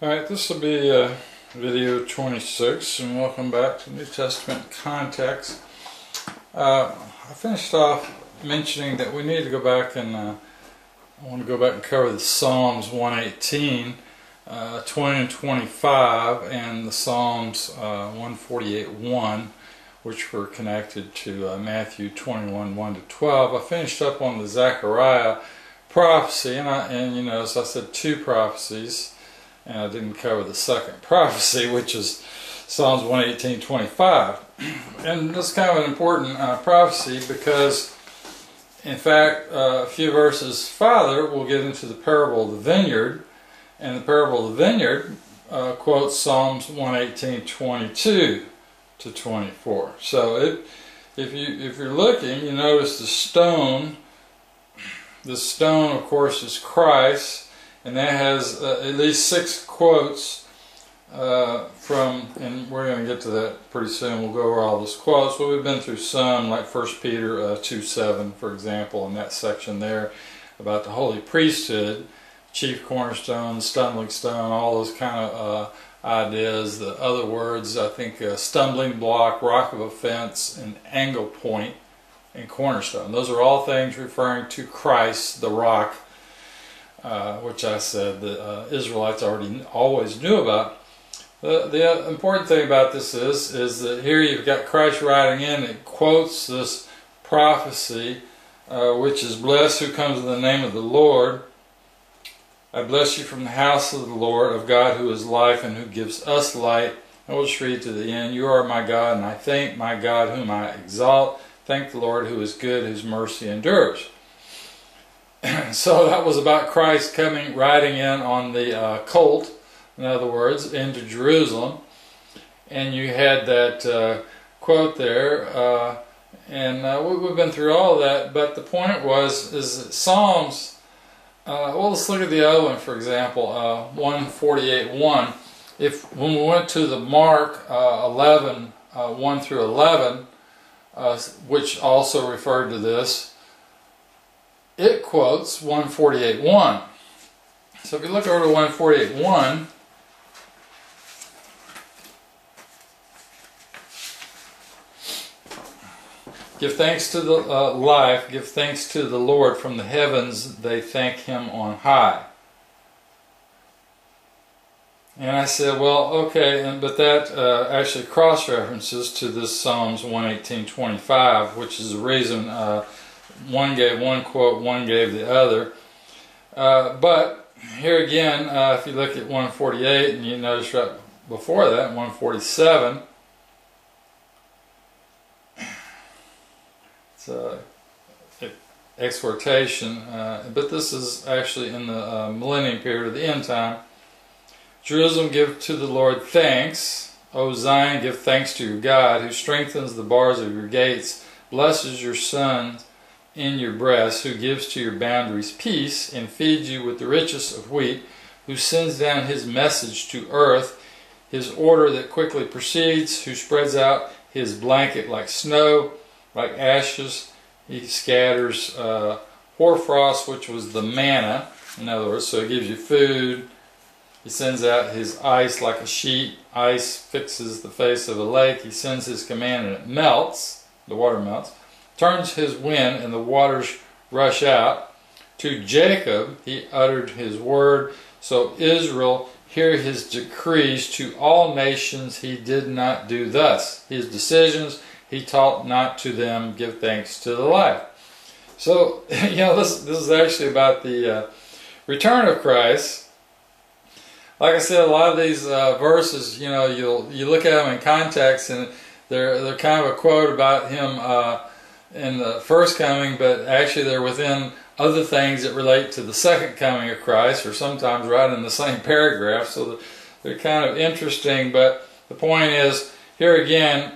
Alright, this will be video 26, and welcome back to New Testament Context. I finished off mentioning that we need to go back and I want to go back and cover the Psalms 118, 20 and 25, and the Psalms 148:1, which were connected to Matthew 21, 1 to 12. I finished up on the Zechariah prophecy, and you notice I said two prophecies, and I didn't cover the second prophecy, which is Psalms 118:25. And this is kind of an important prophecy because, in fact, a few verses farther, we'll get into the parable of the vineyard, and the parable of the vineyard quotes Psalms 118:22 to 24. So if you're looking, you notice the stone. The stone, of course, is Christ. And that has at least 6 quotes from, and we're going to get to that pretty soon. We'll go over all those quotes, but we've been through some, like 1 Peter 2:7, for example, in that section there, about the holy priesthood, chief cornerstone, stumbling stone, all those kind of ideas. The other words, I think, stumbling block, rock of offense, and angle point, and cornerstone. Those are all things referring to Christ, the rock, which I said the Israelites always knew about. The important thing about this is that here you've got Christ writing in. It quotes this prophecy, which is, "Blessed who comes in the name of the Lord. I bless you from the house of the Lord, of God who is life and who gives us light." And we'll just read to the end. "You are my God, and I thank my God whom I exalt. Thank the Lord who is good, whose mercy endures." So that was about Christ riding in on the colt, in other words, into Jerusalem. And you had that quote there, and we've been through all of that, but the point is that Psalms, well, let's look at the other one, for example, 148:1. When we went to the Mark 11, 1 through 11, which also referred to this, it quotes 148:1. So if you look over to 148:1, "Give thanks to the life, give thanks to the Lord from the heavens, they thank him on high." And I said, well, okay, but that actually cross-references to this Psalms 118:25, which is the reason one gave one quote, one gave the other. But here again, if you look at 148, and you notice right before that, 147, it's exhortation, but this is actually in the millennium period of the end time. "Jerusalem, give to the Lord thanks. O Zion, give thanks to your God, who strengthens the bars of your gates, blesses your sons in your breasts, who gives to your boundaries peace, and feeds you with the richest of wheat, who sends down his message to earth, his order that quickly proceeds, who spreads out his blanket like snow, like ashes. He scatters hoarfrost," which was the manna, in other words, so he gives you food. "He sends out his ice like a sheet. Ice fixes the face of a lake. He sends his command and it melts," the water melts. "Turns his wind and the waters rush out. To Jacob he uttered his word, so Israel hear his decrees. To all nations he did not do thus. His decisions he taught not to them. Give thanks to the life." So, you know, this is actually about the return of Christ. Like I said, a lot of these verses, you know, you look at them in context, and they're kind of a quote about him in the first coming, but actually they're within other things that relate to the second coming of Christ, or sometimes right in the same paragraph. So they're kind of interesting. But the point is, here again,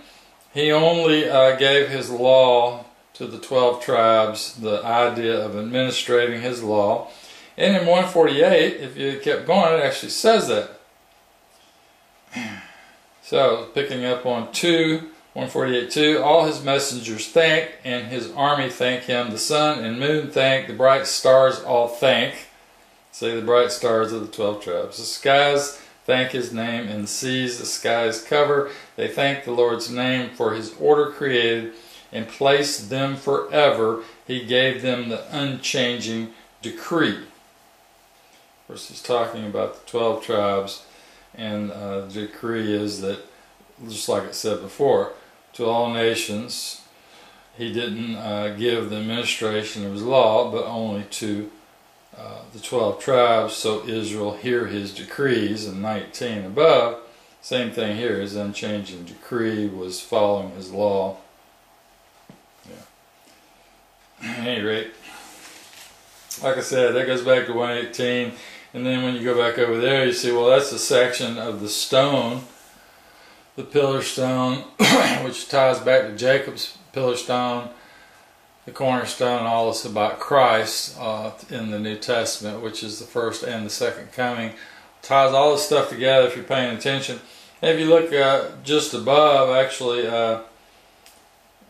he only gave his law to the 12 tribes, the idea of administrating his law. And in 148, if you kept going, it actually says that. So, picking up on 148:2, "All his messengers thank, and his army thank him. The sun and moon thank, the bright stars all thank." Say the bright stars of the 12 tribes. "The skies thank his name in the seas, the skies cover. They thank the Lord's name for his order created and placed them forever. He gave them the unchanging decree. Of course, he's talking about the 12 tribes, and the decree is that, just like it said before, to all nations, he didn't give the administration of his law, but only to the 12 tribes, so Israel hear his decrees. In 19 above, same thing here, his unchanging decree was following his law. Yeah. At any rate, like I said, that goes back to 118, and then when you go back over there, you see, well, that's a section of the stone, the pillar stone, which ties back to Jacob's pillar stone, the cornerstone, and all this about Christ in the New Testament, which is the first and the second coming. Ties all this stuff together if you're paying attention. And if you look just above, actually,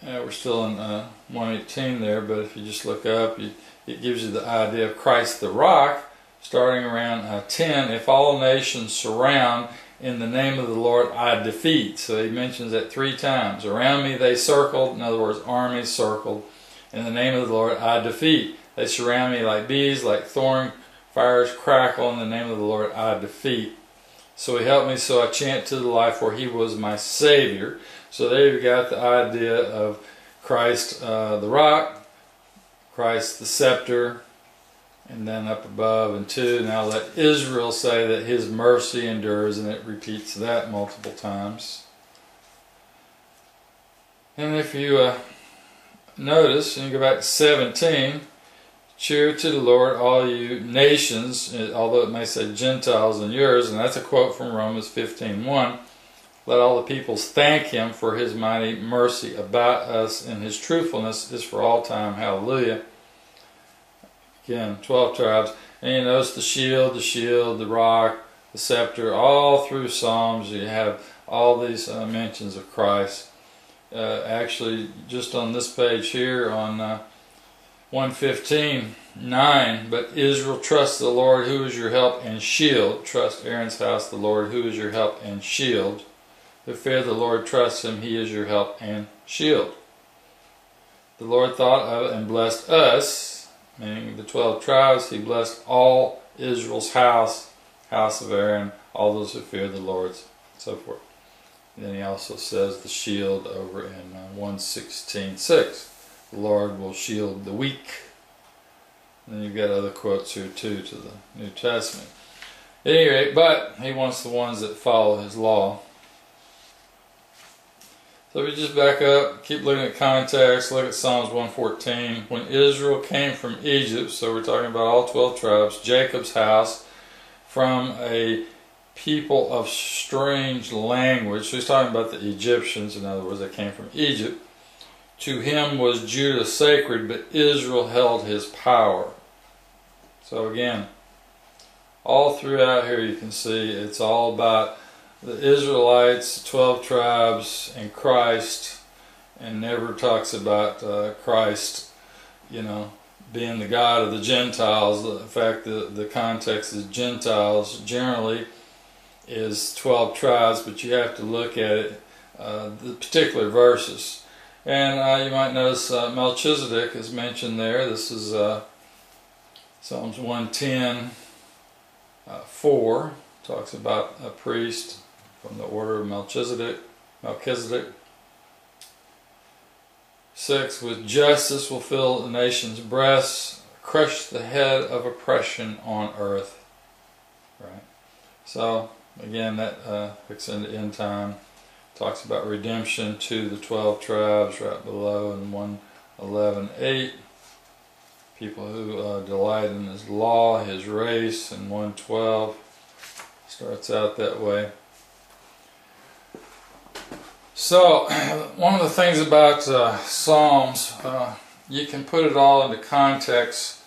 we're still in 118 there, but if you just look up, it gives you the idea of Christ the rock, starting around 10. If all nations surround, in the name of the Lord I defeat. So he mentions that 3 times. Around me they circled, in other words, armies circled. In the name of the Lord I defeat. They surround me like bees, like thorn fires crackle. In the name of the Lord I defeat. So he helped me, so I chant to the life, for he was my Savior. So there you've got the idea of Christ the rock, Christ the scepter, and then up above in 2, now let Israel say that his mercy endures, and it repeats that multiple times. And if you notice, and you go back to 17, cheer to the Lord, all you nations, although it may say Gentiles in yours, and that's a quote from Romans 15:1. Let all the peoples thank him for his mighty mercy about us, and his truthfulness is for all time. Hallelujah. Again, 12 tribes. And you notice the shield, the rock, the scepter, all through Psalms you have all these mentions of Christ. Actually, just on this page here on 115:9, but Israel trusts the Lord, who is your help and shield. Trust Aaron's house, the Lord, who is your help and shield. Who fear the Lord, trust him, he is your help and shield. The Lord thought of and blessed us, meaning the 12 tribes. He blessed all Israel's house, house of Aaron, all those who fear the Lord, and so forth. And then he also says the shield over in 116:6. The Lord will shield the weak. And then you've got other quotes here too to the New Testament. At any rate, but he wants the ones that follow his law. So if we just back up, keep looking at context, look at Psalms 114. When Israel came from Egypt, so we're talking about all 12 tribes, Jacob's house, from a people of strange language. So he's talking about the Egyptians, in other words, they came from Egypt. To him was Judah sacred, but Israel held his power. So again, all throughout here you can see it's all about the Israelites, 12 tribes, and Christ, and never talks about Christ, being the God of the Gentiles. In fact, the context is Gentiles generally is 12 tribes, but you have to look at it, the particular verses. And you might notice Melchizedek is mentioned there. This is Psalms 110:4. Talks about a priest from the order of Melchizedek. 6, with justice will fill the nation's breasts, crush the head of oppression on earth. Right. So again, that hooks into end time. Talks about redemption to the 12 tribes right below in 111:8. People who delight in his law, his race, in 112. Starts out that way. So, one of the things about Psalms, you can put it all into context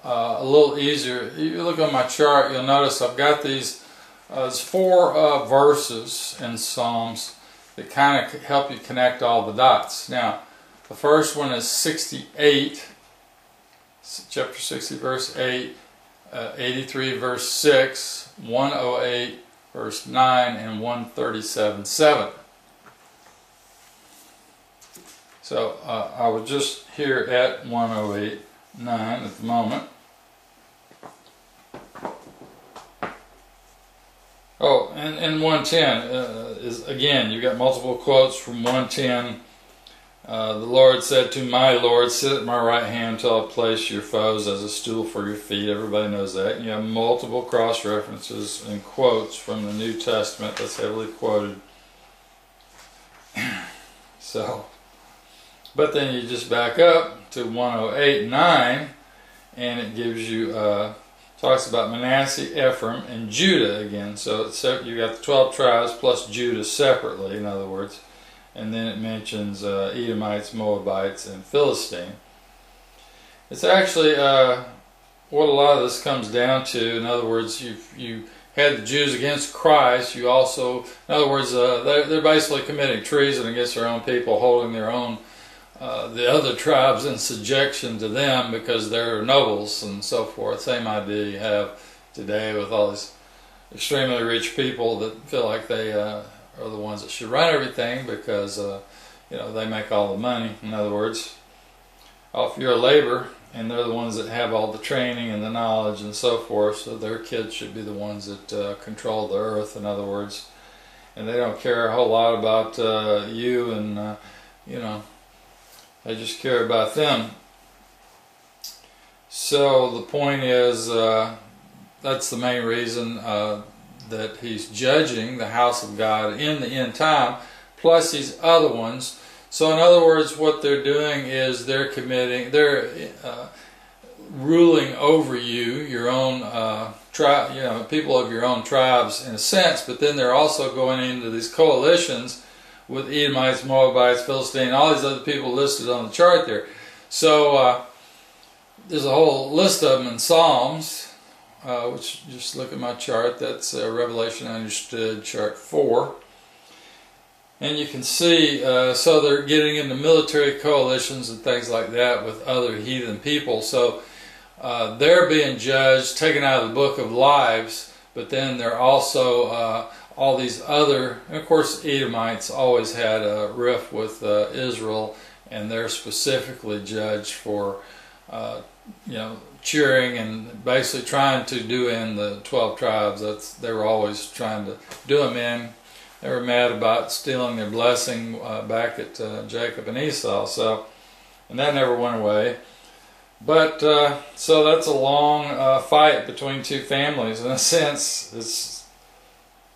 a little easier. You look on my chart, you'll notice I've got these 4 verses in Psalms that kind of help you connect all the dots. Now, the first one is 68, chapter 60, verse 8, 83, verse 6, 108, verse 9 and 137:7. So I was just here at 108:9 at the moment. Oh, and 110 is, again, you've got multiple quotes from 110. The Lord said to my Lord, sit at my right hand till I place your foes as a stool for your feet. Everybody knows that. And you have multiple cross-references and quotes from the New Testament that's heavily quoted. So, but then you just back up to 108:9 and it gives you, talks about Manasseh, Ephraim, and Judah again. So it's, you got the 12 tribes plus Judah separately, in other words. And then it mentions Edomites, Moabites, and Philistine. It's actually what a lot of this comes down to. In other words, you had the Jews against Christ. You also, in other words, they're basically committing treason against their own people, holding their own, the other tribes in subjection to them because they're nobles and so forth. Same idea you have today with all these extremely rich people that feel like they are the ones that should run everything because you know, they make all the money. In other words, off your labor, and they're the ones that have all the training and the knowledge and so forth, so their kids should be the ones that control the earth, in other words. And they don't care a whole lot about you, and you know, they just care about them. So the point is, that's the main reason that he's judging the house of God in the end time, plus these other ones. So in other words, what they're doing is they're ruling over you, your own tribe, you know, people of your own tribes in a sense, but then they're also going into these coalitions with Edomites, Moabites, Philistine, all these other people listed on the chart there. So there's a whole list of them in Psalms, which, just look at my chart, that's Revelation Understood, chart 4. And you can see, so they're getting into military coalitions and things like that with other heathen people. So they're being judged, taken out of the book of lives, but then they're also all these other, and of course Edomites always had a rift with Israel, and they're specifically judged for you know, cheering and basically trying to do in the 12 tribes. They were always trying to do them in. They were mad about stealing their blessing back at Jacob and Esau. So, and that never went away. But so that's a long fight between two families. In a sense, it's,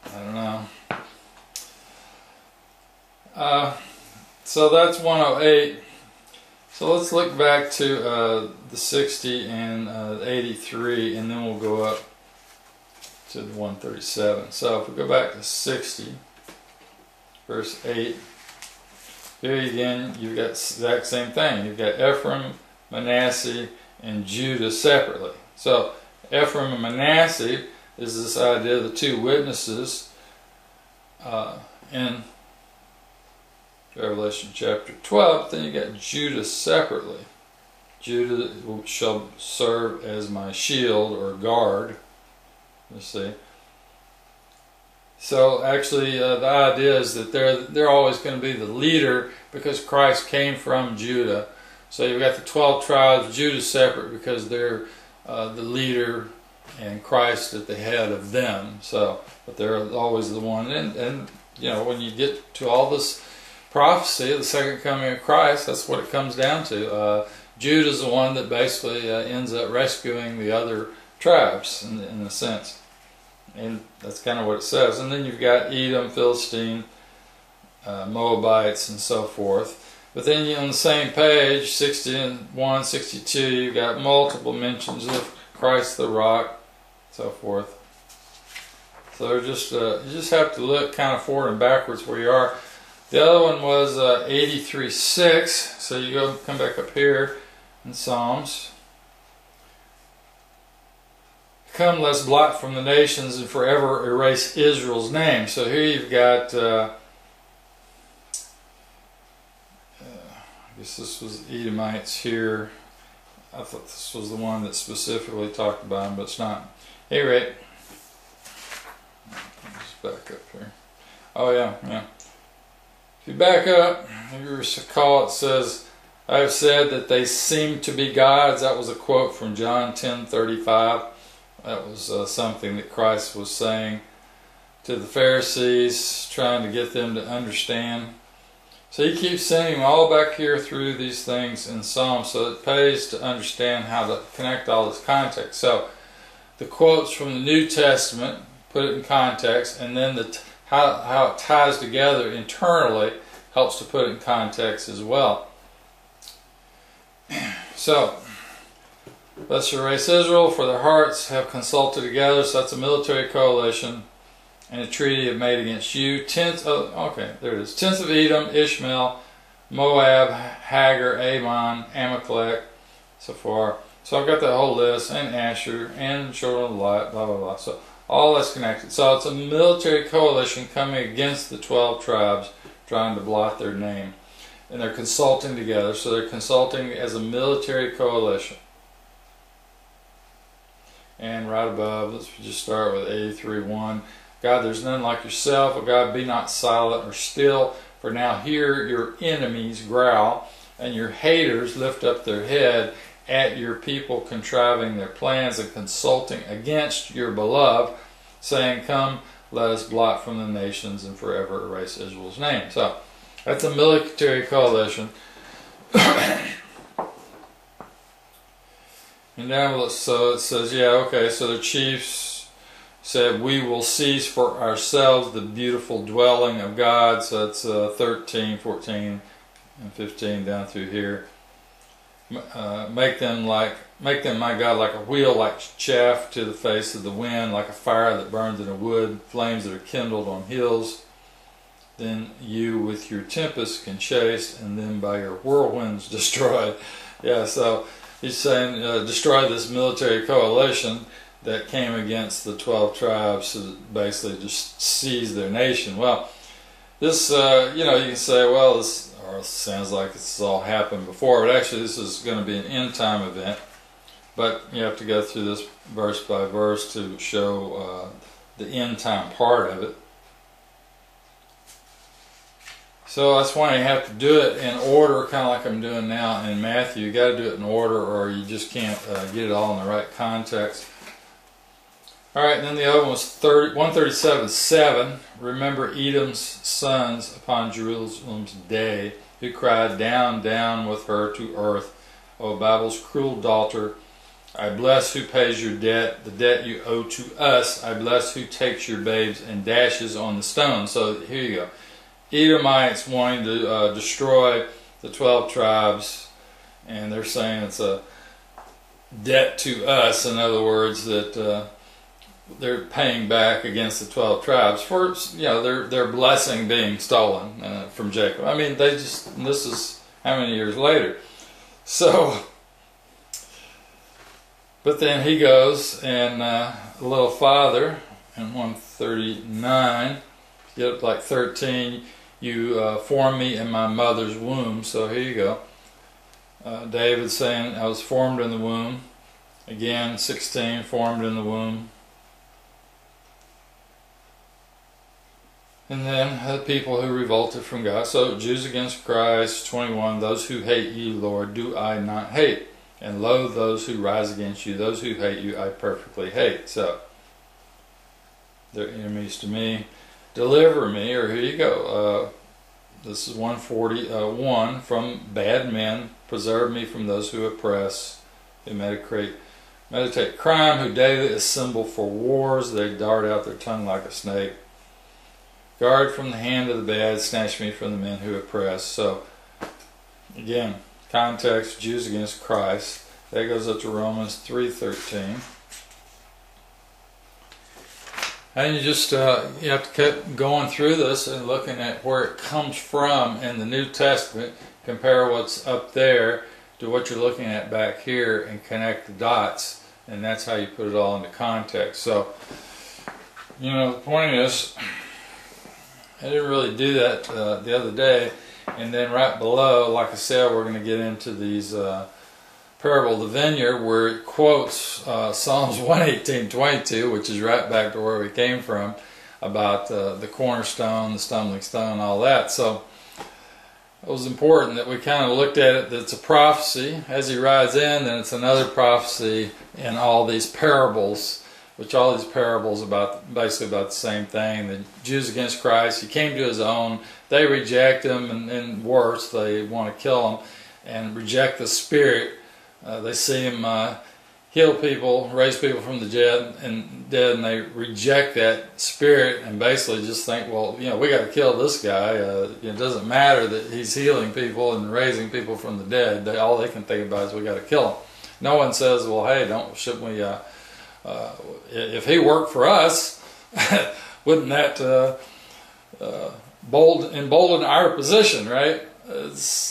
I don't know. So that's 108. So let's look back to the 60 and 83, and then we'll go up to the 137. So if we go back to 60, verse 8, here again you've got the exact same thing. You've got Ephraim, Manasseh, and Judah separately. So Ephraim and Manasseh is this idea of the two witnesses in Revelation chapter 12, then you got Judah separately. Judah shall serve as my shield or guard. Let's see. So actually the idea is that they're always going to be the leader because Christ came from Judah. So you've got the 12 tribes, Judah separate because they're the leader and Christ at the head of them. So, but they're always the one. And you know, when you get to all this prophecy of the second coming of Christ, that's what it comes down to. Judah's the one that basically ends up rescuing the other tribes in a sense, and that's kind of what it says. And then you've got Edom, Philistine, Moabites, and so forth. But then on the same page, 61, 62, you've got multiple mentions of Christ the rock, so forth. So they're just you just have to look kind of forward and backwards where you are. The other one was 83:6. So you come back up here in Psalms. Come, let's blot from the nations and forever erase Israel's name. So here you've got, I guess this was Edomites here. I thought this was the one that specifically talked about them, but it's not. At any rate, back up here. Oh yeah. If you back up, you recall it says, I have said that they seem to be gods. That was a quote from John 10:35. That was something that Christ was saying to the Pharisees, trying to get them to understand. So he keeps sending them all back here through these things in Psalms, so it pays to understand how to connect all this context. So the quotes from the New Testament, put it in context, and then how it ties together internally helps to put it in context as well. So, let's erase Israel, for their hearts have consulted together. So that's a military coalition, and a treaty have made against you. Tenth of Edom, Ishmael, Moab, Hagar, Ammon, Amalek, so far. So I've got that whole list, and Asher, and children of Lot, blah blah blah. So all that's connected. So it's a military coalition coming against the 12 tribes, trying to blot their name. And they're consulting together, so they're consulting as a military coalition. And right above, let's just start with 83:1. God, there's none like yourself. O God, be not silent or still, for now hear your enemies growl, and your haters lift up their head at your people contriving their plans and consulting against your beloved, saying, come, let us blot from the nations and forever erase Israel's name. So, that's a military coalition. And now, so it says, yeah, okay, so the chiefs said, we will seize for ourselves the beautiful dwelling of God. So that's 13, 14, and 15 down through here. Make them, my God, like a wheel, like chaff to the face of the wind, like a fire that burns in a wood, flames that are kindled on hills. Then you with your tempest can chase, and then by your whirlwinds destroy. Yeah, so he's saying destroy this military coalition that came against the 12 tribes to basically just seize their nation. Well, this, you can say, well, this sounds like it's all happened before, but actually this is going to be an end time event. But you have to go through this verse by verse to show the end time part of it. So that's why you have to do it in order, kind of like I'm doing now in Matthew. You got to do it in order, or you just can't get it all in the right context. All right, and then the other one was 137:7. Remember Edom's sons upon Jerusalem's day, who cried, down, down with her to earth, O Babel's cruel daughter. I bless who pays your debt, the debt you owe to us. I bless who takes your babes and dashes on the stone. So here you go. Edomites wanting to destroy the 12 tribes, and they're saying it's a debt to us. In other words, that they're paying back against the 12 tribes for their blessing being stolen from Jacob. I mean, this is how many years later. So, but then he goes and a little farther in 139, get up like 13. You formed me in my mother's womb. So here you go. David saying, I was formed in the womb. Again, 16, formed in the womb. And then the people who revolted from God. So Jews against Christ, 21, those who hate you, Lord, do I not hate? And loathe those who rise against you. Those who hate you, I perfectly hate. So, they're enemies to me. Deliver me, or here you go. This is 141. From bad men, preserve me from those who oppress, who meditate crime, who daily assemble for wars. They dart out their tongue like a snake. Guard from the hand of the bad, snatch me from the men who oppress. So, again, context, Jews against Christ. That goes up to Romans 3:13. And you just you have to keep going through this and looking at where it comes from in the New Testament, compare what's up there to what you're looking at back here, and connect the dots, and that's how you put it all into context. So, the point is, I didn't really do that the other day. And then right below, like I said, we're going to get into these parable of the vineyard, where it quotes Psalms 118:22, which is right back to where we came from. about the cornerstone, the stumbling stone, all that. So it was important that we kind of looked at it, that it's a prophecy. As he rides in, then it's another prophecy in all these parables, which all these parables about basically about the same thing. The Jews against Christ, he came to his own, they reject him, and worse, they want to kill him and reject the Spirit. They see him heal people, raise people from the dead, and they reject that Spirit and basically just think, well, you know, we got to kill this guy. It doesn't matter that he's healing people and raising people from the dead. All they can think about is we got to kill him. No one says, well, hey, shouldn't we? If he worked for us, wouldn't that embolden our position, right?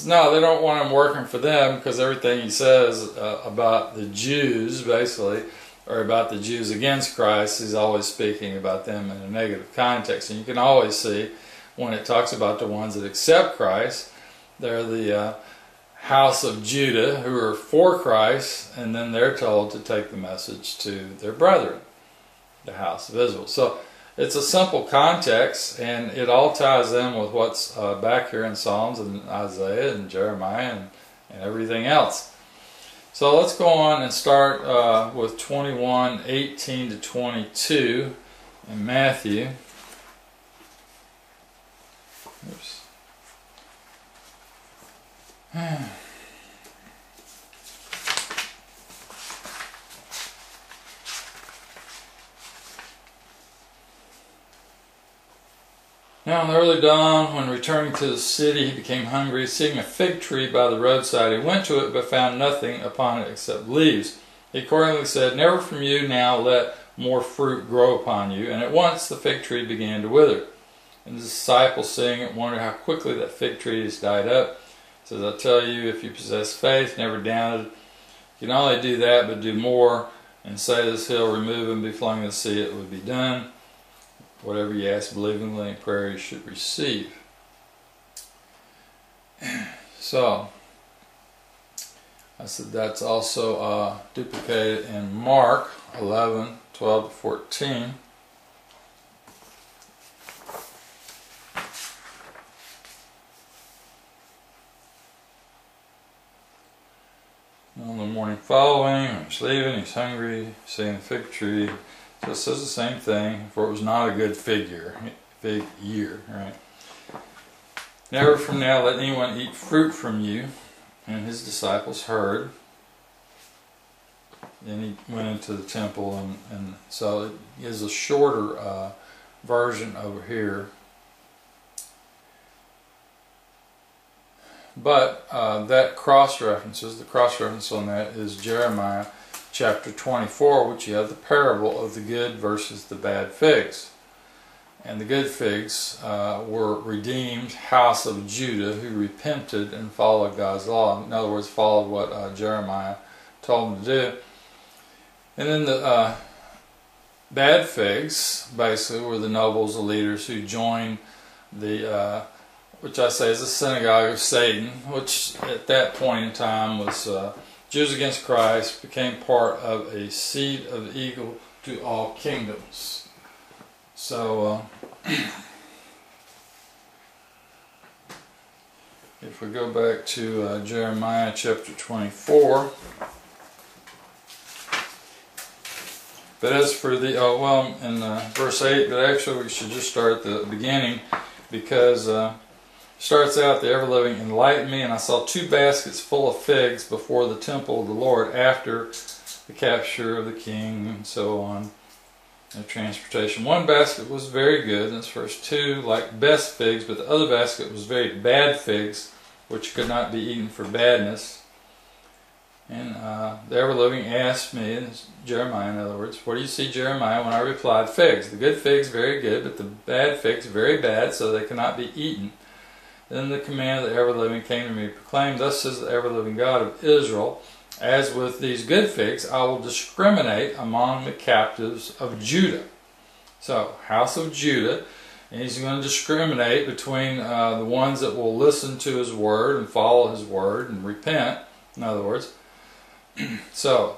No, they don't want him working for them, because everything he says about the Jews, basically, or about the Jews against Christ, he's always speaking about them in a negative context. And you can always see when it talks about the ones that accept Christ, they're the house of Judah who are for Christ, and then they're told to take the message to their brethren, the house of Israel. So it's a simple context, and it all ties in with what's back here in Psalms and Isaiah and Jeremiah and everything else. So let's go on and start with 21:18 to 22 in Matthew. Oops. Now in the early dawn, when returning to the city, he became hungry. Seeing a fig tree by the roadside, he went to it, but found nothing upon it except leaves. He accordingly said, "Never from you now let more fruit grow upon you." And at once the fig tree began to wither. And the disciples, seeing it, wondered how quickly that fig tree has died up. He says, "I tell you, if you possess faith, never doubted, you can not only do that, but do more, and say to this hill, remove and be flung in the sea, it would be done. Whatever you ask believingly in prayer, you should receive." So, I said that's also duplicated in Mark 11:12 to 14. On the morning following, when he's leaving, he's hungry, seeing the fig tree. So it says the same thing, for it was not a good fig year, right? "Never from now let anyone eat fruit from you." And his disciples heard. Then he went into the temple, and so it is a shorter version over here. But that cross-references, the cross-reference on that is Jeremiah chapter 24, which you have the parable of the good versus the bad figs. And the good figs were redeemed house of Judah who repented and followed God's law. In other words, followed what Jeremiah told them to do. And then the bad figs basically were the nobles, the leaders who joined the which I say is the synagogue of Satan, which at that point in time was Jews against Christ, became part of a seed of equal to all kingdoms. So if we go back to Jeremiah chapter 24, but as for the, in verse 8, but actually we should just start at the beginning, because starts out, "The ever-living enlightened me, and I saw 2 baskets full of figs before the temple of the Lord after the capture of the king," and so on, and transportation. "One basket was very good," that's verse 2, "like best figs, but the other basket was very bad figs, which could not be eaten for badness. And the ever-living asked me," and it's Jeremiah in other words, "what do you see, Jeremiah?" When I replied, "Figs. The good figs very good, but the bad figs very bad, so they cannot be eaten." Then the command of the ever-living came to me, "Proclaim, thus says the ever-living God of Israel, as with these good figs, I will discriminate among the captives of Judah." So, house of Judah, and he's going to discriminate between the ones that will listen to his word and follow his word and repent, in other words. So,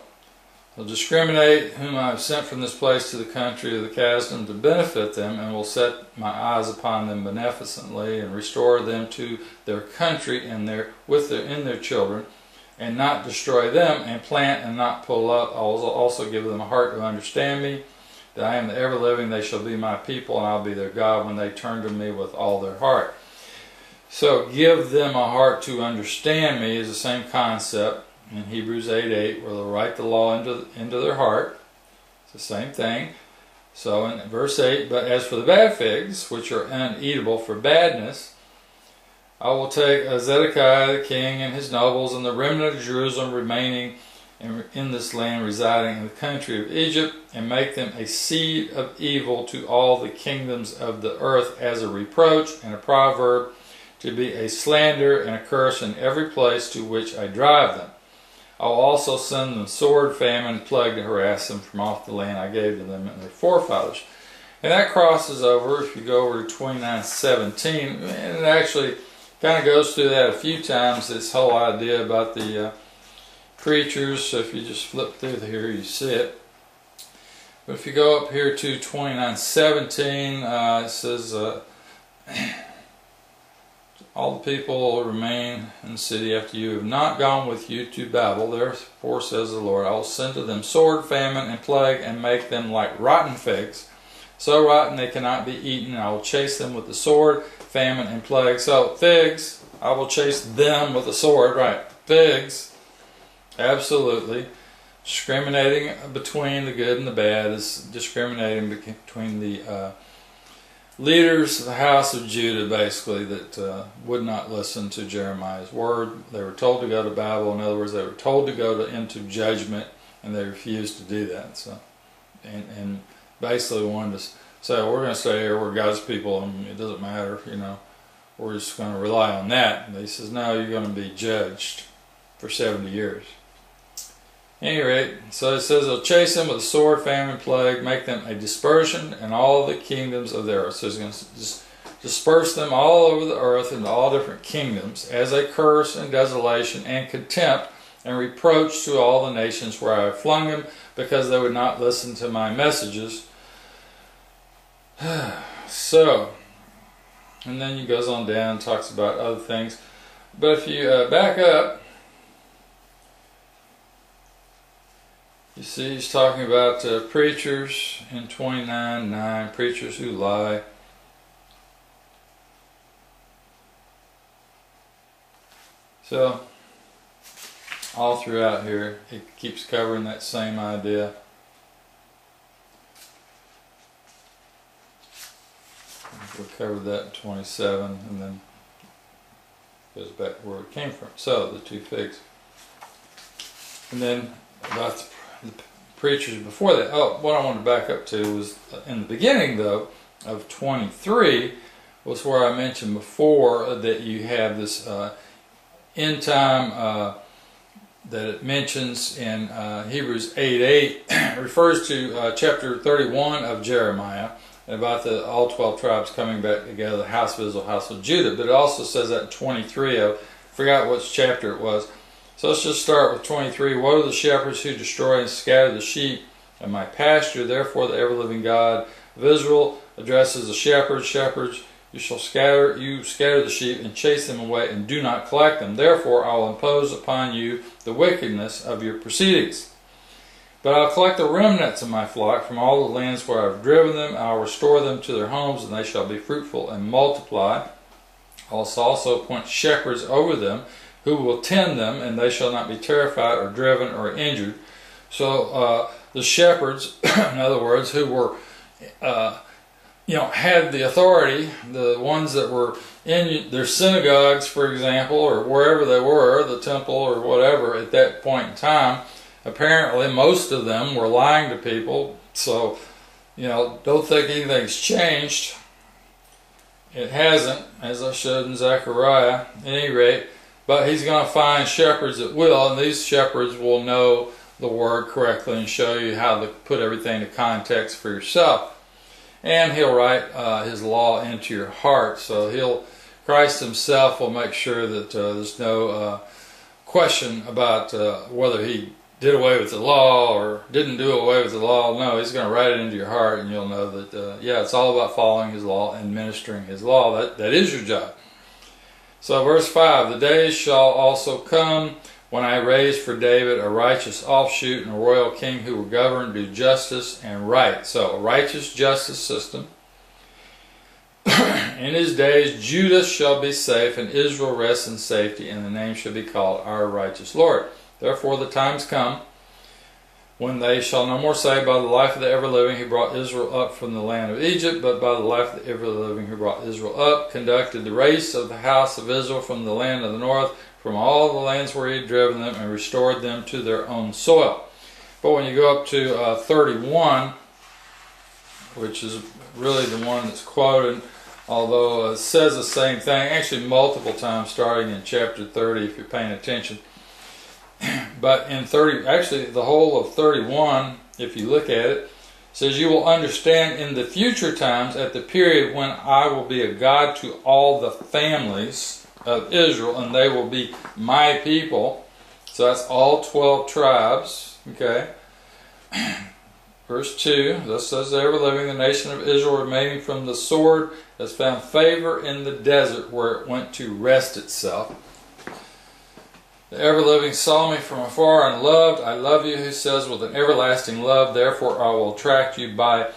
will discriminate whom I have sent from this place to the country of the Kasdim to benefit them, and will set my eyes upon them beneficently, and restore them to their country and in their children, and not destroy them, and plant and not pull up. I will also give them a heart to understand me, that I am the ever-living. They shall be my people, and I'll be their God when they turn to me with all their heart. So give them a heart to understand me is the same concept in Hebrews 8:8, where they'll write the law into their heart. It's the same thing. So in verse 8, but as for the bad figs, which are uneatable for badness, I will take Zedekiah the king and his nobles and the remnant of Jerusalem remaining in this land, residing in the country of Egypt, and make them a seed of evil to all the kingdoms of the earth, as a reproach and a proverb, to be a slander and a curse in every place to which I drive them. I will also send them sword, famine, and plague to harass them from off the land I gave to them and their forefathers. And that crosses over, if you go over to 29:17, and it actually kind of goes through that a few times, this whole idea about the preachers. So if you just flip through here, you see it. But if you go up here to 29:17, it says, all the people will remain in the city after you have not gone with you to Babel. Therefore, says the Lord, I will send to them sword, famine, and plague, and make them like rotten figs, so rotten they cannot be eaten. I will chase them with the sword, famine, and plague. So figs, I will chase them with the sword, right? Figs, absolutely. Discriminating between the good and the bad is discriminating between the leaders of the house of Judah, basically, that would not listen to Jeremiah's word. They were told to go to Babel. In other words, they were told to go into judgment, and they refused to do that. So, and basically wanted to say, we're going to stay here, we're God's people, and it doesn't matter, we're just going to rely on that. And he says, no, you're going to be judged for 70 years. At any rate, so it says, they'll chase them with a sword, famine, plague, make them a dispersion in all the kingdoms of the earth. So he's going to disperse them all over the earth into all different kingdoms, as a curse and desolation and contempt and reproach to all the nations where I have flung them, because they would not listen to my messages. So, and then he goes on down and talks about other things. But if you back up, you see he's talking about preachers in 29:9, preachers who lie. So, all throughout here, it keeps covering that same idea. We covered that in 27, and then goes back where it came from. So, the two figs. And then about the preachers before that. Oh, what I wanted to back up to was in the beginning, though, of 23, was where I mentioned before that you have this end time that it mentions in Hebrews 8:8, refers to chapter 31 of Jeremiah, about all 12 tribes coming back together, the house of Israel, house of Judah. But it also says that in 23, I forgot which chapter it was. So let's just start with 23. Woe to the shepherds who destroy and scatter the sheep of my pasture. Therefore the ever-living God of Israel addresses the shepherds. Shepherds, you scatter the sheep and chase them away and do not collect them. Therefore I will impose upon you the wickedness of your proceedings. But I'll collect the remnants of my flock from all the lands where I have driven them. I'll restore them to their homes, and they shall be fruitful and multiply. I'll also appoint shepherds over them, who will tend them, and they shall not be terrified or driven or injured. So the shepherds, in other words, who were, had the authority, the ones that were in their synagogues, for example, or wherever they were, the temple or whatever, at that point in time, apparently most of them were lying to people. So, don't think anything's changed. It hasn't, as I showed in Zechariah, at any rate. But he's going to find shepherds that will, and these shepherds will know the word correctly and show you how to put everything into context for yourself. And he'll write his law into your heart. So Christ himself will make sure that there's no question about whether he did away with the law or didn't do away with the law. No, he's going to write it into your heart, and you'll know that, yeah, it's all about following his law and ministering his law. That is your job. So verse 5, the days shall also come when I raise for David a righteous offshoot and a royal king who will govern, do justice and right. So a righteous justice system. In his days Judah shall be safe and Israel rest in safety, and the name shall be called our righteous Lord. Therefore the times come when they shall no more say, by the life of the ever-living who brought Israel up from the land of Egypt, but by the life of the ever-living who brought Israel up, conducted the race of the house of Israel from the land of the north, from all the lands where he had driven them, and restored them to their own soil. But when you go up to 31, which is really the one that's quoted, although it says the same thing, actually multiple times starting in chapter 30 if you're paying attention. But in 30, actually the whole of 31, if you look at it, says, you will understand in the future times, at the period when I will be a God to all the families of Israel, and they will be my people. So that's all 12 tribes. Okay. Verse 2, thus says the ever-living, the nation of Israel remaining from the sword has found favor in the desert where it went to rest itself. The ever-living saw me from afar and loved. I love you, who says, with an everlasting love, therefore I will attract you by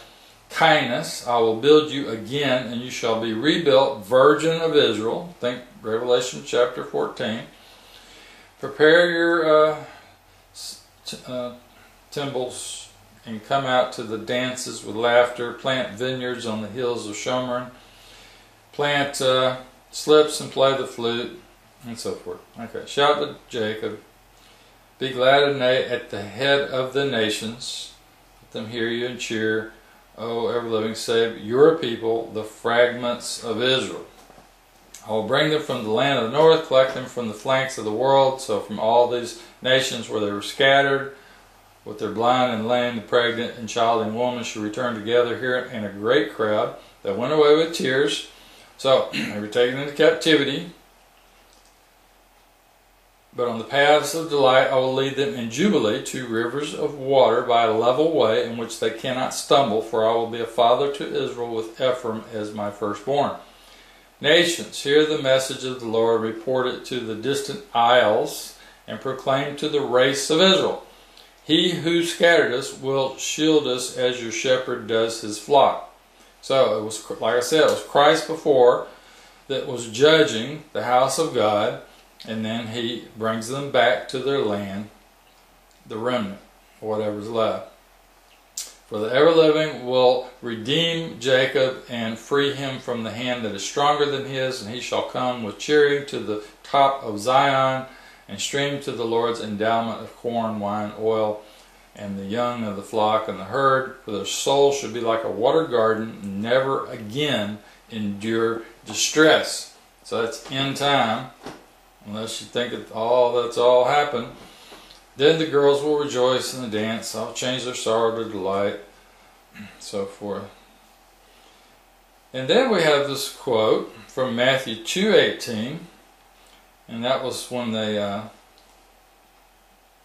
kindness. I will build you again, and you shall be rebuilt, virgin of Israel. Think Revelation chapter 14. Prepare your timbrels and come out to the dances with laughter. Plant vineyards on the hills of Shomron. Plant slips and play the flute, and so forth. Okay, shout to Jacob. Be glad and neigh at the head of the nations. Let them hear you and cheer. O ever-living, save your people, the fragments of Israel. I will bring them from the land of the north, collect them from the flanks of the world. So from all these nations where they were scattered, with their blind and lame, the pregnant and childing woman shall return together here in a great crowd that went away with tears. So they were taken into captivity. But on the paths of delight I will lead them in jubilee to rivers of water by a level way in which they cannot stumble, for I will be a father to Israel with Ephraim as my firstborn. Nations, hear the message of the Lord, report it to the distant isles, and proclaim to the race of Israel. He who scattered us will shield us as your shepherd does his flock. So it was, like I said, it was Christ before that was judging the house of God, and then he brings them back to their land, the remnant, or whatever's left. For the ever-living will redeem Jacob and free him from the hand that is stronger than his, and he shall come with cheering to the top of Zion, and stream to the Lord's endowment of corn, wine, oil, and the young of the flock and the herd. For their soul should be like a watered garden, never again endure distress. So that's end time. Unless you think that's all happened. Then the girls will rejoice in the dance. I'll change their sorrow to delight. So forth. And then we have this quote from Matthew 2:18. And that was when they,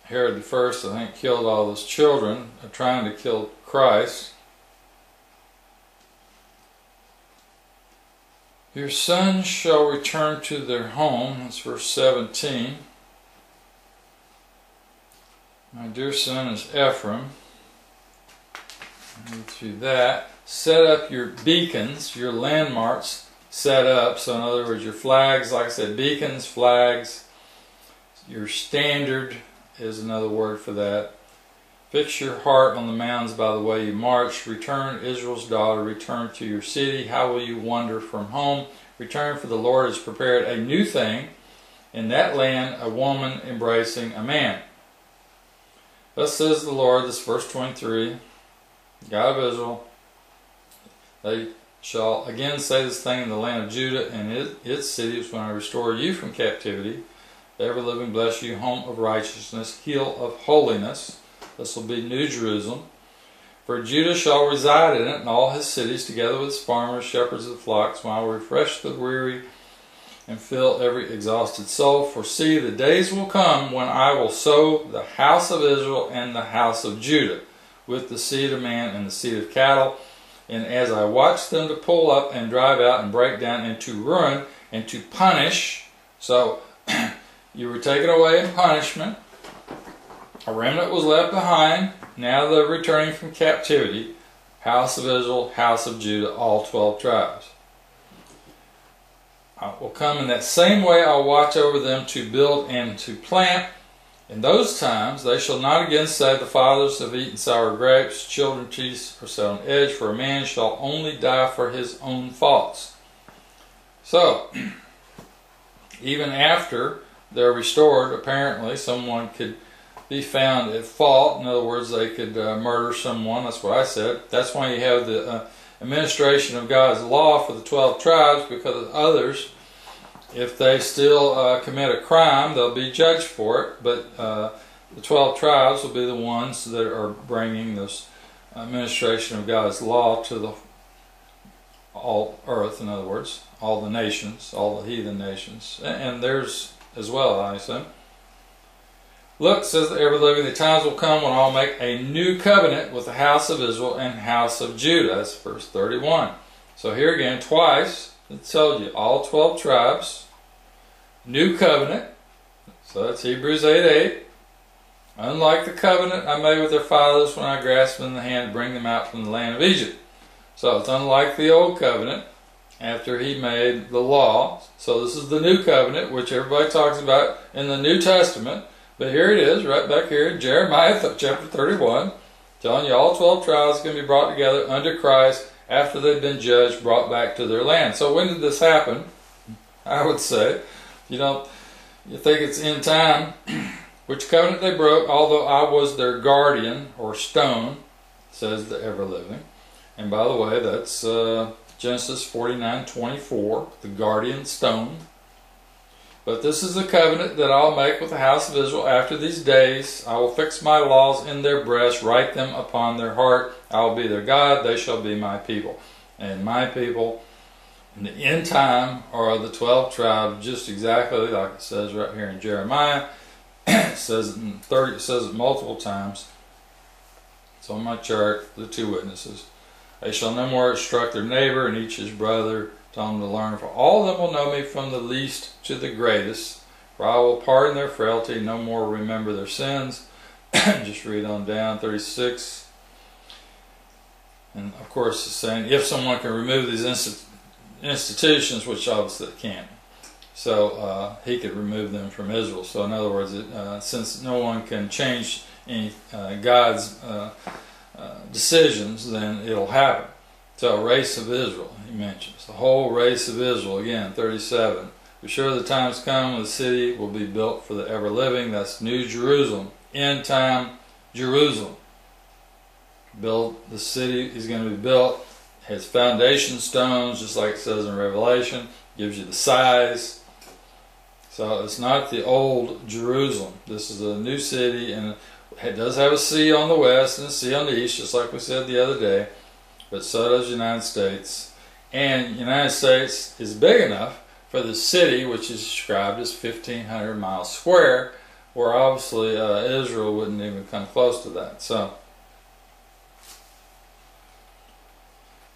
Herod the First, I think, killed all those children, trying to kill Christ. Your sons shall return to their home. That's verse 17. My dear son is Ephraim. Read through that. Set up your beacons, your landmarks set up. So in other words, your flags, like I said, beacons, flags. Your standard is another word for that. Fix your heart on the mountains by the way you march. Return, Israel's daughter, return to your city. How will you wander from home? Return, for the Lord has prepared a new thing in that land, a woman embracing a man. Thus says the Lord, this verse 23, God of Israel, they shall again say this thing in the land of Judah and its cities when I restore you from captivity. The ever-living bless you, home of righteousness, hill of holiness. This will be New Jerusalem. For Judah shall reside in it, and all his cities, together with his farmers, shepherds of the flocks, when I will refresh the weary and fill every exhausted soul. For see, the days will come when I will sow the house of Israel and the house of Judah with the seed of man and the seed of cattle. And as I watch them to pull up and drive out and break down and to ruin and to punish. So you were taken away in punishment. A remnant was left behind. Now they're returning from captivity. House of Israel, house of Judah, all 12 tribes. I will come in that same way. I'll watch over them to build and to plant. In those times they shall not again say, the fathers have eaten sour grapes, children's teeth are set on edge, for a man shall only die for his own faults. So, even after they're restored, apparently someone could be found at fault. In other words, they could murder someone. That's what I said. That's why you have the administration of God's law for the 12 tribes, because others, if they still commit a crime, they'll be judged for it. But the 12 tribes will be the ones that are bringing this administration of God's law to the all earth. In other words, all the nations, all the heathen nations, and theirs as well, I assume. Look, says the ever-living, the times will come when I'll make a new covenant with the house of Israel and house of Judah. That's verse 31. So here again, twice, it tells you, all 12 tribes, new covenant. So that's Hebrews 8:8. Unlike the covenant I made with their fathers when I grasped them in the hand to bring them out from the land of Egypt. So it's unlike the old covenant after he made the law. So this is the new covenant, which everybody talks about in the New Testament. But here it is, right back here in Jeremiah chapter 31, telling you all 12 tribes are going to be brought together under Christ after they've been judged, brought back to their land. So when did this happen? I would say, you think it's in time, which covenant they broke, although I was their guardian, or stone, says the ever-living. And by the way, that's Genesis 49:24, the guardian stone. But this is the covenant that I'll make with the house of Israel after these days. I will fix my laws in their breast, write them upon their heart. I will be their God, they shall be my people. And my people in the end time are the 12 tribes, just exactly like it says right here in Jeremiah. It says it multiple times. It's on my chart, the two witnesses. They shall no more instruct their neighbor and each his brother. Tell them to learn, for all of them will know me from the least to the greatest. For I will pardon their frailty, no more remember their sins. Just read on down, 36. And of course it's saying, if someone can remove these institutions, which obviously they can't. So he could remove them from Israel. So in other words, since no one can change any God's decisions, then it'll happen. So race of Israel, he mentions. The whole race of Israel, again, 37. Be sure the times come when the city will be built for the ever-living. That's New Jerusalem. End time Jerusalem. Build the city is going to be built. It has foundation stones, just like it says in Revelation. Gives you the size. So it's not the old Jerusalem. This is a new city, and it does have a sea on the west and a sea on the east, just like we said the other day. But so does the United States. And the United States is big enough for the city, which is described as 1,500 miles square, where obviously Israel wouldn't even come close to that. So,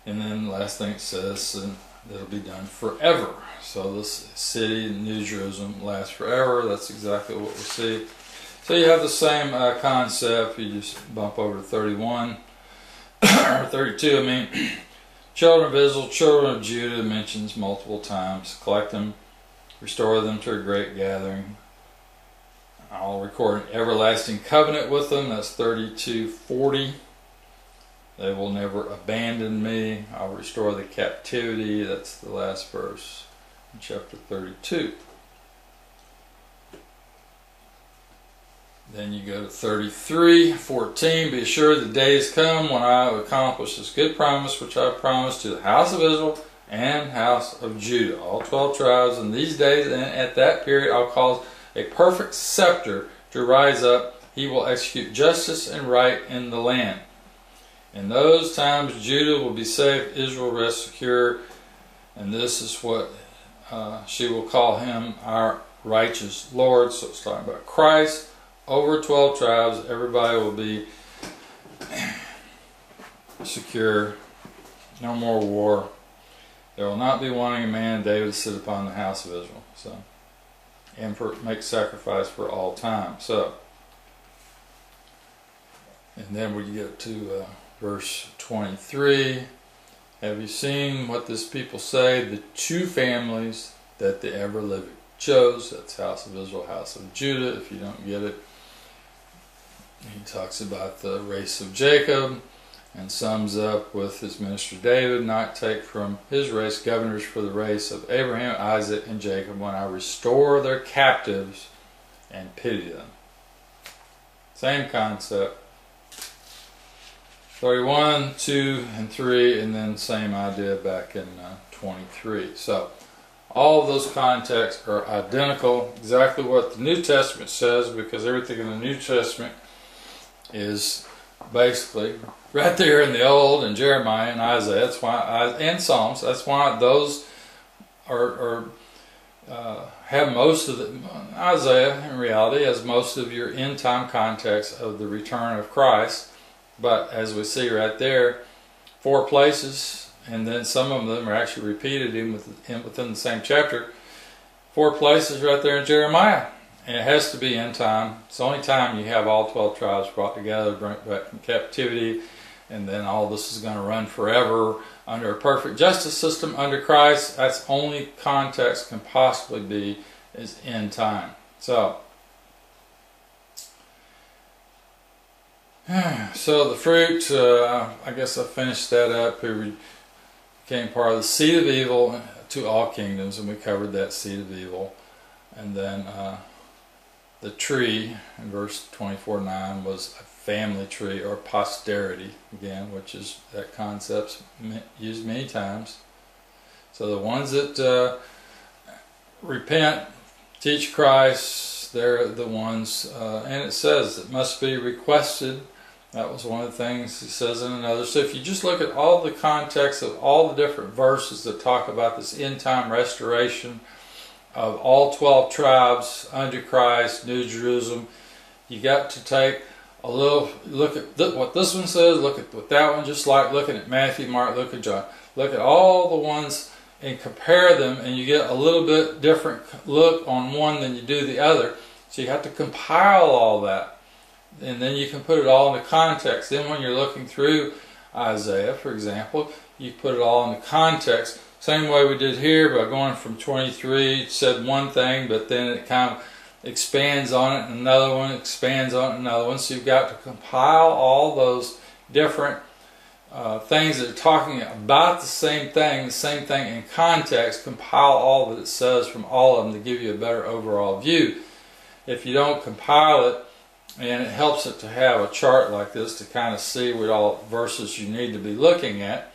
and then the last thing it says, and it'll be done forever. So this city, New Jerusalem, lasts forever. That's exactly what we see. So you have the same concept. You just bump over to 31. Or 32, I mean, children of Israel, children of Judah mentions multiple times. Collect them, restore them to a great gathering. I'll record an everlasting covenant with them. That's 32:40. They will never abandon me. I'll restore the captivity. That's the last verse in chapter 32. Then you go to 33:14. Be assured the days come when I will accomplish this good promise which I promised to the house of Israel and house of Judah, all 12 tribes. In these days and at that period I'll cause a perfect scepter to rise up. He will execute justice and right in the land. In those times Judah will be safe, Israel rest secure. And this is what she will call him our righteous Lord. So it's talking about Christ over 12 tribes. Everybody will be secure. No more war. There will not be wanting a man, David, to sit upon the house of Israel. So, and make sacrifice for all time. So, and then we get to verse 23. Have you seen what this people say? The two families that the ever-living chose. That's house of Israel, house of Judah. If you don't get it, he talks about the race of Jacob and sums up with his minister David, not take from his race governors for the race of Abraham, Isaac, and Jacob when I restore their captives and pity them. Same concept. 31, 2, and 3, and then same idea back in 23. So all of those contexts are identical, exactly what the New Testament says, because everything in the New Testament is basically right there in the Old, and Jeremiah and Isaiah. That's why, and Psalms. That's why those have most of the, Isaiah in reality has most of your end time context of the return of Christ. But as we see right there, 4 places, and then some of them are actually repeated within the same chapter. 4 places right there in Jeremiah. And it has to be end time. It's the only time you have all 12 tribes brought together, brought back from captivity, and then all this is going to run forever under a perfect justice system under Christ. That's the only context can possibly be is end time. So the fruit, I guess I finished that up. It became part of the seed of evil to all kingdoms, and we covered that seed of evil. And then the tree in verse 24:9 was a family tree or posterity, again, which is that concept's used many times. So the ones that repent, teach Christ, they're the ones, and it says it must be requested. That was one of the things he says in another. So if you just look at all the context of all the different verses that talk about this end time restoration of all 12 tribes under Christ, New Jerusalem, you got to take a little look at what this one says, look at what that one, just like looking at Matthew, Mark, Luke, and John. Look at all the ones and compare them, and you get a little bit different look on one than you do the other. So you have to compile all that, and then you can put it all into context. Then when you're looking through Isaiah, for example, you put it all into context. Same way we did here by going from 23, it said one thing, but then it kind of expands on it, and another one expands on it, another one. So you've got to compile all those different things that are talking about the same thing in context, compile all that it says from all of them to give you a better overall view. If you don't compile it, and it helps it to have a chart like this to kind of see what all verses you need to be looking at,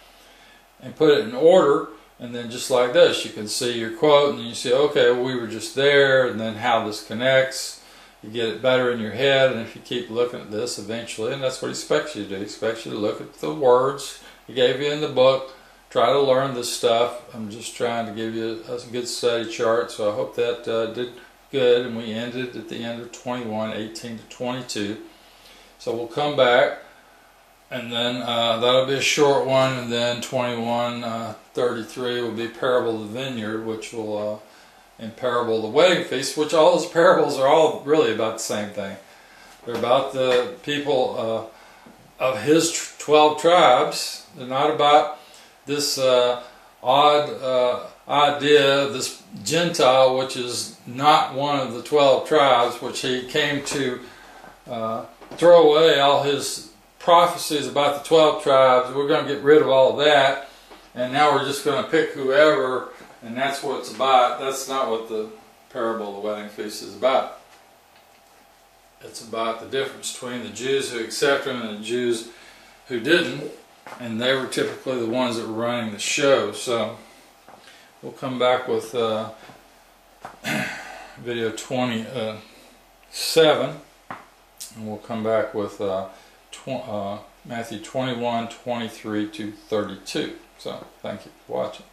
and put it in order. And then just like this, you can see your quote, and you see, okay, well, we were just there, and then how this connects. You get it better in your head, and if you keep looking at this eventually, and that's what he expects you to do. He expects you to look at the words he gave you in the book, try to learn this stuff. I'm just trying to give you a good study chart, so I hope that did good, and we ended at the end of 21, 18 to 22. So we'll come back, and then that'll be a short one, and then 21, 33 will be Parable of the Vineyard, which will, and Parable of the Wedding Feast, which all those parables are all really about the same thing. They're about the people of his 12 tribes. They're not about this odd idea, this Gentile, which is not one of the 12 tribes, which he came to throw away all his prophecies about the 12 tribes. We're going to get rid of all of that, and now we're just going to pick whoever, and that's what it's about. That's not what the Parable of the Wedding Feast is about. It's about the difference between the Jews who accepted him and the Jews who didn't, and they were typically the ones that were running the show. So we'll come back with video 27, and we'll come back with Matthew 21, 23 to 32. So thank you for watching.